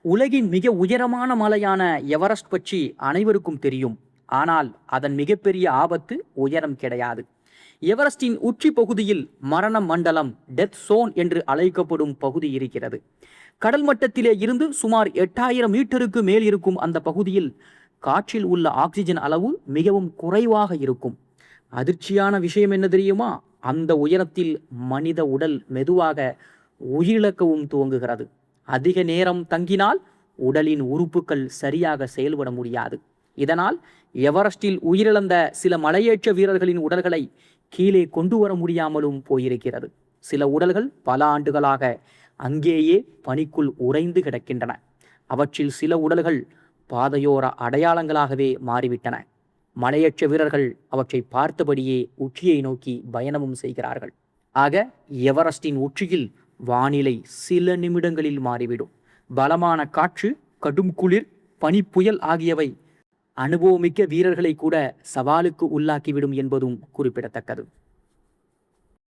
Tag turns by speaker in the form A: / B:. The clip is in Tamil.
A: உலகின் மிக உயரமான மலையான எவரெஸ்ட் பற்றி அனைவருக்கும் தெரியும். ஆனால் அதன் மிகப்பெரிய ஆபத்து உயரம் கிடையாது. எவரெஸ்டின் உச்சி பகுதியில் மரண மண்டலம், டெத் சோன் என்று அழைக்கப்படும் பகுதி இருக்கிறது. கடல் மட்டத்திலே இருந்து சுமார் 8000 மீட்டருக்கு மேல் இருக்கும் அந்த பகுதியில் காற்றில் உள்ள ஆக்சிஜன் அளவு மிகவும் குறைவாக இருக்கும். அதிர்ச்சியான விஷயம் என்ன தெரியுமா? அந்த உயரத்தில் மனித உடல் மெதுவாக உயிரிழக்கவும் துவங்குகிறது. அதிக நேரம் தங்கினால் உடலின் உறுப்புகள் சரியாக செயல்பட முடியாது. இதனால் எவரெஸ்டில் உயிரிழந்த சில மலையேற்ற வீரர்களின் உடல்களை கீழே கொண்டு வர முடியாமலும் போயிருக்கிறது. சில உடல்கள் பல ஆண்டுகளாக அங்கேயே பனிக்குள் உறைந்து கிடக்கின்றன. அவற்றில் சில உடல்கள் பாதையோர அடையாளங்களாகவே மாறிவிட்டன. மலையேற்ற வீரர்கள் அவற்றை பார்த்தபடியே உச்சியை நோக்கி பயணமும் செய்கிறார்கள். ஆக எவரெஸ்டின் உச்சியில் வானிலை சில நிமிடங்களில் மாறிவிடும். பலமான காற்று, கடும் குளிர், பனிப்புயல் ஆகியவை அனுபவமிக்க வீரர்களை கூட சவாலுக்கு உள்ளாக்கிவிடும் என்பதும் குறிப்பிடத்தக்கது.